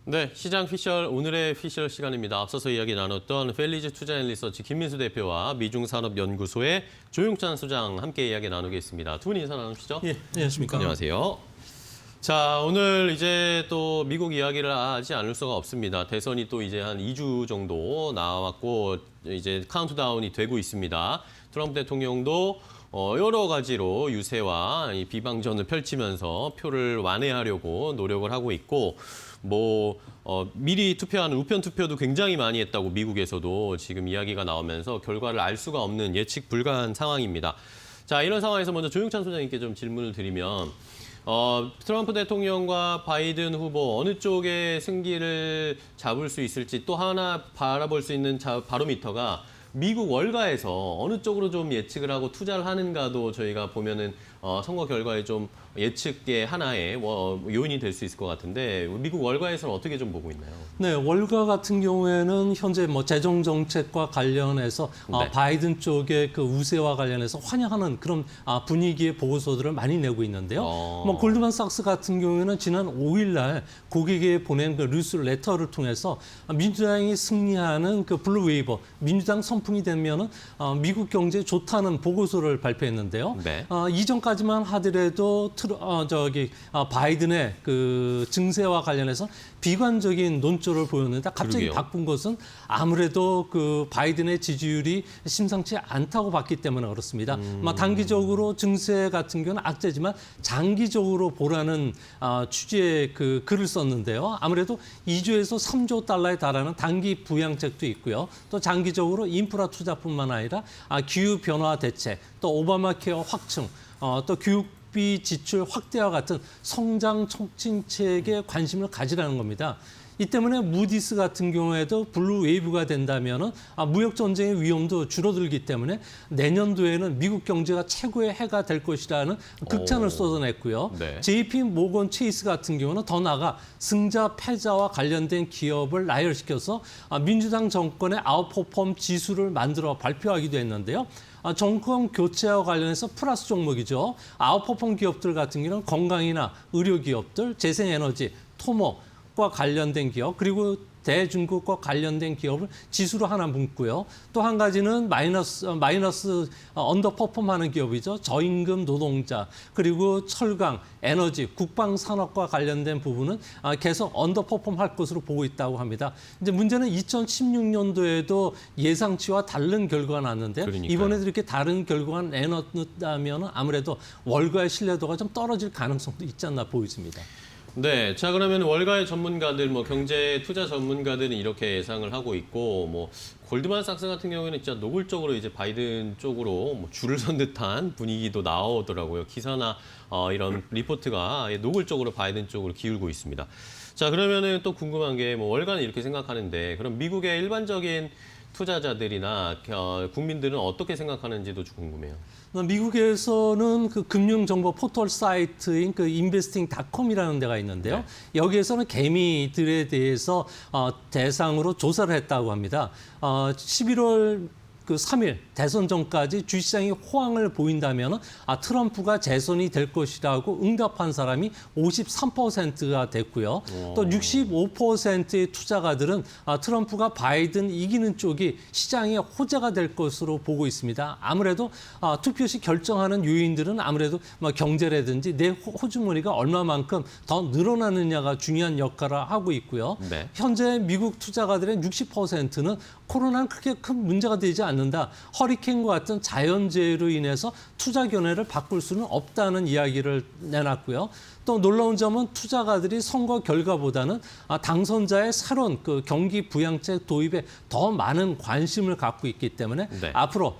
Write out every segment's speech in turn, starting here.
네, 시장 피셜 오늘의 피셜 시간입니다. 앞서서 이야기 나눴던 펠리즈 투자앤리서치 김민수 대표와 미중산업연구소의 조용찬 소장 함께 이야기 나누겠습니다. 두 분 인사 나누시죠? 예, 안녕하십니까. 안녕하세요. 자, 오늘 이제 또 미국 이야기를 하지 않을 수가 없습니다. 대선이 또 이제 한 2주 정도 나왔고 이제 카운트다운이 되고 있습니다. 트럼프 대통령도 여러 가지로 유세와 이 비방전을 펼치면서 표를 완회하려고 노력을 하고 있고 미리 투표하는 우편 투표도 굉장히 많이 했다고 미국에서도 지금 이야기가 나오면서 결과를 알 수가 없는 예측 불가한 상황입니다. 자, 이런 상황에서 먼저 조용찬 소장님께 좀 질문을 드리면 트럼프 대통령과 바이든 후보 어느 쪽의 승기를 잡을 수 있을지 또 하나 바라볼 수 있는 바로미터가 미국 월가에서 어느 쪽으로 좀 예측을 하고 투자를 하는가도 저희가 보면은 선거 결과에 좀 예측의 하나의 요인이 될 수 있을 것 같은데 미국 월가에서는 어떻게 좀 보고 있나요? 네, 월가 같은 경우에는 현재 재정 정책과 관련해서 네. 바이든 쪽의 그 우세와 관련해서 환영하는 그런 분위기의 보고서들을 많이 내고 있는데요. 골드만삭스 같은 경우에는 지난 5일 날 고객에 보낸 그 뉴스 레터를 통해서 민주당이 승리하는 그 블루 웨이버, 민주당 선풍이 되면은 미국 경제에 좋다는 보고서를 발표했는데요. 네. 이전까지만 하더라도 바이든의 그 증세와 관련해서 비관적인 논조를 보였는데 갑자기 그러게요. 바꾼 것은 아무래도 그 바이든의 지지율이 심상치 않다고 봤기 때문에 그렇습니다. 단기적으로 증세 같은 경우는 악재지만 장기적으로 보라는 취지의 그 글을 썼는데요. 아무래도 2조에서 3조 달러에 달하는 단기 부양책도 있고요. 또 장기적으로 인프라 투자뿐만 아니라 기후 변화 대책, 또 오바마 케어 확충, 또 교육비 지출 확대와 같은 성장 촉진책에 관심을 가지라는 겁니다. 이 때문에 무디스 같은 경우에도 블루 웨이브가 된다면 무역 전쟁의 위험도 줄어들기 때문에 내년도에는 미국 경제가 최고의 해가 될 것이라는 극찬을 쏟아냈고요. 네. JP 모건 체이스 같은 경우는 더 나아가 승자 패자와 관련된 기업을 나열시켜서 민주당 정권의 아웃퍼폼 지수를 만들어 발표하기도 했는데요. 정권 교체와 관련해서 플러스 종목이죠. 아웃퍼폼 기업들 같은 경우는 건강이나 의료 기업들, 재생에너지, 토목과 관련된 기업, 그리고 대중국과 관련된 기업을 지수로 하나 묶고요. 또 한 가지는 마이너스 언더퍼폼하는 기업이죠. 저임금 노동자, 그리고 철강, 에너지, 국방 산업과 관련된 부분은 계속 언더퍼폼할 것으로 보고 있다고 합니다. 이제 문제는 2016년도에도 예상치와 다른 결과가 났는데 그러니까요. 이번에도 이렇게 다른 결과가 내놓다면 아무래도 월가의 신뢰도가 좀 떨어질 가능성도 있지 않나 보입니다. 네, 자 그러면 월가의 전문가들, 경제 투자 전문가들은 이렇게 예상을 하고 있고, 골드만삭스 같은 경우에는 진짜 노골적으로 이제 바이든 쪽으로 줄을 선 듯한 분위기도 나오더라고요. 기사나 이런 리포트가 노골적으로 바이든 쪽으로 기울고 있습니다. 자 그러면은 또 궁금한 게 월가는 이렇게 생각하는데 그럼 미국의 일반적인 투자자들이나 국민들은 어떻게 생각하는지도 좀 궁금해요. 미국에서는 그 금융정보 포털 사이트인 그 investing.com이라는 데가 있는데요. 네. 여기에서는 개미들에 대해서 대상으로 조사를 했다고 합니다. 11월 3일 대선 전까지 주시장이 호황을 보인다면 트럼프가 재선이 될 것이라고 응답한 사람이 53%가 됐고요. 또 65%의 투자가들은 트럼프가 바이든 이기는 쪽이 시장의 호재가 될 것으로 보고 있습니다. 아무래도 투표 시 결정하는 요인들은 아무래도 경제라든지 내 호주머니가 얼마만큼 더 늘어나느냐가 중요한 역할을 하고 있고요. 네. 현재 미국 투자가들의 60%는 코로나는 크게 큰 문제가 되지 않는다. 허리케인과 같은 자연재해로 인해서 투자 견해를 바꿀 수는 없다는 이야기를 내놨고요. 또 놀라운 점은 투자가들이 선거 결과보다는 당선자의 새로운 그 경기 부양책 도입에 더 많은 관심을 갖고 있기 때문에 네. 앞으로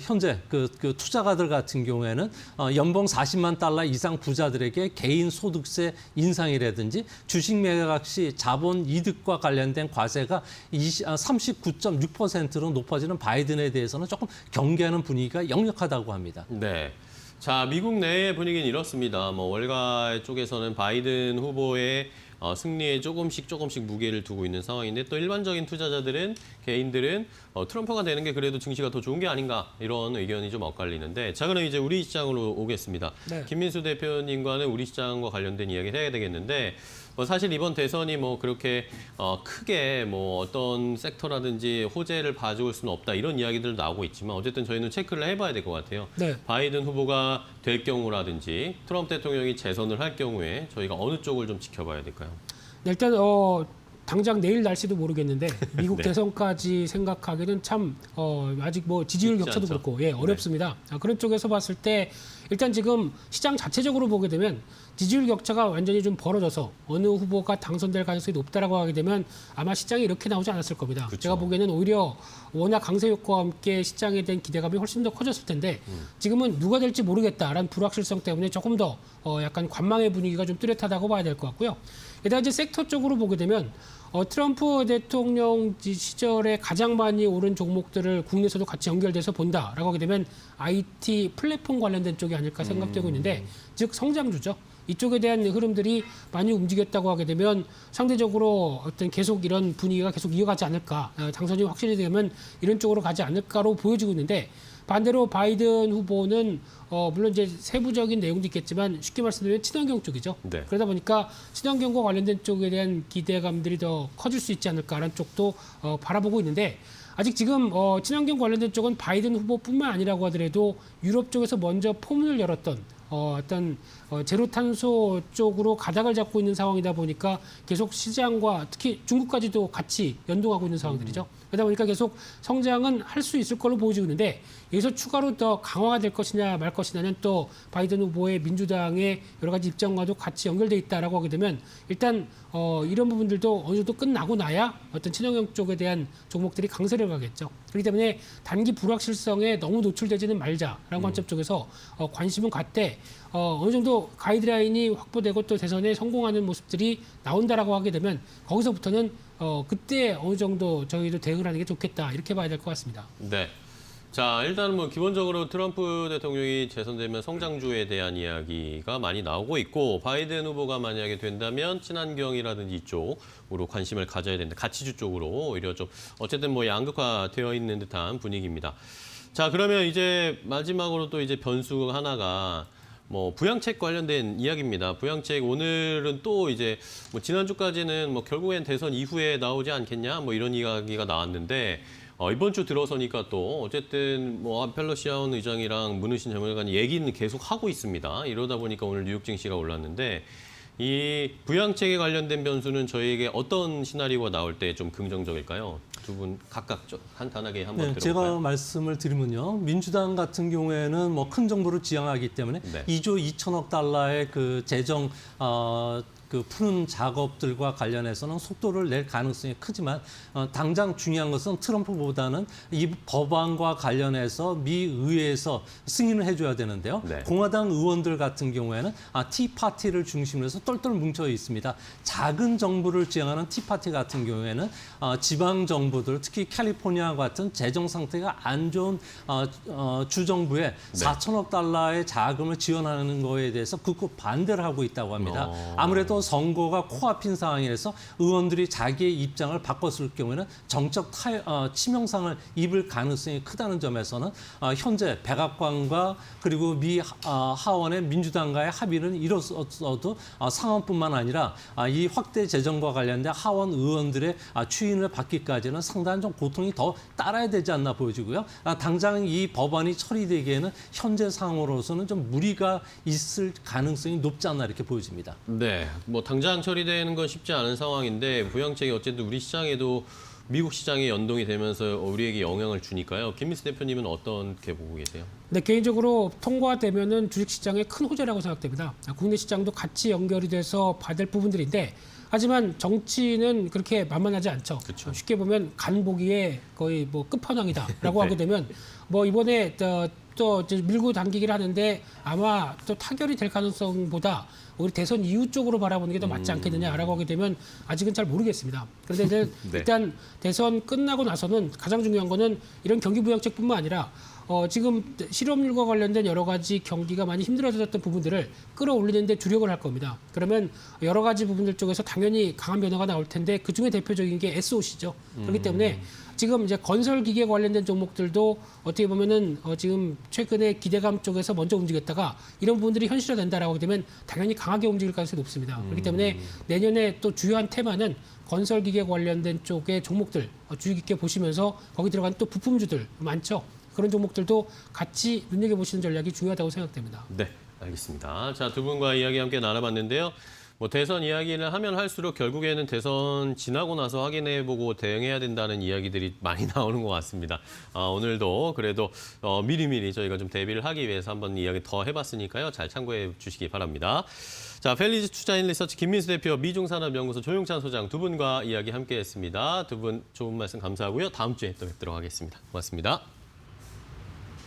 현재 그 투자가들 같은 경우에는 연봉 40만 달러 이상 부자들에게 개인 소득세 인상이라든지 주식 매각 시 자본 이득과 관련된 과세가 39.6%로 높아지는 바이든에 대해서는 조금 경계하는 분위기가 역력하다고 합니다. 네. 자, 미국 내의 분위기는 이렇습니다. 월가 쪽에서는 바이든 후보의 승리에 조금씩 무게를 두고 있는 상황인데 또 일반적인 투자자들은 개인들은 트럼프가 되는 게 그래도 증시가 더 좋은 게 아닌가 이런 의견이 좀 엇갈리는데 자 그럼 이제 우리 시장으로 오겠습니다. 네. 김민수 대표님과는 우리 시장과 관련된 이야기를 해야 되겠는데 뭐 사실 이번 대선이 뭐 그렇게 크게 뭐 어떤 섹터라든지 호재를 봐줄 수는 없다 이런 이야기들 나오고 있지만 어쨌든 저희는 체크를 해봐야 될 것 같아요. 네. 바이든 후보가 될 경우라든지 트럼프 대통령이 재선을 할 경우에 저희가 어느 쪽을 좀 지켜봐야 될까요? 네, 일단 당장 내일 날씨도 모르겠는데 미국 네. 대선까지 생각하기는 참 아직 뭐 지지율 쉽지 격차도 않죠. 그렇고 어렵습니다. 그런 쪽에서 봤을 때 일단 지금 시장 자체적으로 보게 되면 지지율 격차가 완전히 좀 벌어져서 어느 후보가 당선될 가능성이 높다라고 하게 되면 아마 시장이 이렇게 나오지 않았을 겁니다. 그렇죠. 제가 보기에는 오히려 워낙 강세 효과와 함께 시장에 대한 기대감이 훨씬 더 커졌을 텐데 지금은 누가 될지 모르겠다라는 불확실성 때문에 조금 더 약간 관망의 분위기가 좀 뚜렷하다고 봐야 될 것 같고요. 게다가 이제 섹터 쪽으로 보게 되면 트럼프 대통령 시절에 가장 많이 오른 종목들을 국내에서도 같이 연결돼서 본다라고 하게 되면 IT 플랫폼 관련된 쪽이 아닐까 생각되고 있는데 즉 성장주죠. 이쪽에 대한 흐름들이 많이 움직였다고 하게 되면 상대적으로 어떤 계속 이런 분위기가 계속 이어가지 않을까, 당선이 확실히 되면 이런 쪽으로 가지 않을까로 보여지고 있는데 반대로 바이든 후보는 물론 이제 세부적인 내용도 있겠지만 쉽게 말씀드리면 친환경 쪽이죠. 네. 그러다 보니까 친환경과 관련된 쪽에 대한 기대감들이 더 커질 수 있지 않을까라는 쪽도 바라보고 있는데 아직 지금 친환경 관련된 쪽은 바이든 후보뿐만 아니라고 하더라도 유럽 쪽에서 먼저 포문을 열었던 어떤 제로 탄소 쪽으로 가닥을 잡고 있는 상황이다 보니까 계속 시장과 특히 중국까지도 같이 연동하고 있는 상황들이죠. 그러다 보니까 계속 성장은 할 수 있을 걸로 보여지고 있는데 여기서 추가로 더 강화가 될 것이냐 말 것이냐는 또 바이든 후보의 민주당의 여러 가지 입장과도 같이 연결돼 있다라고 하게 되면 일단 이런 부분들도 어느 정도 끝나고 나야 어떤 친환경 쪽에 대한 종목들이 강세를 가겠죠. 그렇기 때문에 단기 불확실성에 너무 노출되지는 말자라는 관점 쪽에서 관심은 갖되 어느 정도 가이드라인이 확보되고 또 대선에 성공하는 모습들이 나온다라고 하게 되면 거기서부터는 그때 어느 정도 저희도 대응을 하는 게 좋겠다 이렇게 봐야 될 것 같습니다. 네. 자, 일단 뭐 기본적으로 트럼프 대통령이 재선되면 성장주에 대한 이야기가 많이 나오고 있고 바이든 후보가 만약에 된다면 친환경이라든지 이쪽으로 관심을 가져야 된다. 가치주 쪽으로 오히려 좀 어쨌든 뭐 양극화되어 있는 듯한 분위기입니다. 자, 그러면 이제 마지막으로 또 이제 변수 하나가 뭐 부양책 관련된 이야기입니다. 부양책 오늘은 또 이제 뭐 지난주까지는 뭐 결국엔 대선 이후에 나오지 않겠냐 뭐 이런 이야기가 나왔는데 이번 주 들어서니까 또 어쨌든 뭐 펠로시 하원 의장이랑 문우신 정무장관이 얘기는 계속 하고 있습니다. 이러다 보니까 오늘 뉴욕 증시가 올랐는데 이 부양책에 관련된 변수는 저희에게 어떤 시나리오가 나올 때 좀 긍정적일까요? 두 분 각각 간단하게 한번 들어볼까요? 제가 말씀을 드리면요. 민주당 같은 경우에는 뭐 큰 정부를 지향하기 때문에 네. 2조 2천억 달러의 그 재정 그 푸는 작업들과 관련해서는 속도를 낼 가능성이 크지만 당장 중요한 것은 트럼프보다는 이 법안과 관련해서 미 의회에서 승인을 해줘야 되는데요. 네. 공화당 의원들 같은 경우에는 티파티를 중심으로 해서 똘똘 뭉쳐 있습니다. 작은 정부를 지향하는 티파티 같은 경우에는 지방 정부들, 특히 캘리포니아 같은 재정 상태가 안 좋은 주정부에 네. 4천억 달러의 자금을 지원하는 거에 대해서 극구 반대를 하고 있다고 합니다. 아무래도 선거가 코앞인 상황에서 의원들이 자기의 입장을 바꿨을 경우에는 정적 치명상을 입을 가능성이 크다는 점에서는 현재 백악관과 그리고 미 하원의 민주당과의 합의는 이뤘어도 상원뿐만 아니라 이 확대 재정과 관련된 하원 의원들의 추인을 받기까지는 상당한 좀 고통이 더 따라야 되지 않나 보여지고요. 당장 이 법안이 처리되기에는 현재 상황으로서는 좀 무리가 있을 가능성이 높지 않나 이렇게 보여집니다. 네, 뭐 당장 처리되는 건 쉽지 않은 상황인데 부양책이 어쨌든 우리 시장에도 미국 시장에 연동이 되면서 우리에게 영향을 주니까요. 김민수 대표님은 어떻게 보고 계세요? 네, 개인적으로 통과되면은 주식시장의 큰 호재라고 생각됩니다. 국내 시장도 같이 연결이 돼서 받을 부분들인데 하지만 정치는 그렇게 만만하지 않죠. 그렇죠. 쉽게 보면 간 보기에 거의 뭐 끝판왕이다라고 네. 하게 되면 뭐 이번에 또 이제 밀고 당기기를 하는데 아마 또 타결이 될 가능성보다 우리 대선 이후 쪽으로 바라보는 게 더 맞지 않겠느냐라고 하게 되면 아직은 잘 모르겠습니다. 그런데 이제 네. 일단 대선 끝나고 나서는 가장 중요한 거는 이런 경기부양책뿐만 아니라 지금 실업률과 관련된 여러 가지 경기가 많이 힘들어졌던 부분들을 끌어올리는 데 주력을 할 겁니다. 그러면 여러 가지 부분들 쪽에서 당연히 강한 변화가 나올 텐데 그중에 대표적인 게 SOC죠. 그렇기 때문에 지금 이제 건설 기계 관련된 종목들도 어떻게 보면은 지금 최근에 기대감 쪽에서 먼저 움직였다가 이런 부분들이 현실화된다라고 하게 되면 당연히 강하게 움직일 가능성이 높습니다. 그렇기 때문에 내년에 또 주요한 테마는 건설 기계 관련된 쪽의 종목들 주의 깊게 보시면서 거기 들어간 또 부품주들 많죠. 그런 종목들도 같이 눈여겨보시는 전략이 중요하다고 생각됩니다. 네, 알겠습니다. 자, 두 분과 이야기 함께 나눠봤는데요. 뭐 대선 이야기를 하면 할수록 결국에는 대선 지나고 나서 확인해보고 대응해야 된다는 이야기들이 많이 나오는 것 같습니다. 오늘도 그래도 미리미리 저희가 좀 대비를 하기 위해서 한번 이야기 더 해봤으니까요. 잘 참고해 주시기 바랍니다. 자, 펠리즈 투자인 리서치 김민수 대표, 미중산업연구소 조용찬 소장 두 분과 이야기 함께했습니다. 두 분 좋은 말씀 감사하고요. 다음 주에 또 뵙도록 하겠습니다. 고맙습니다.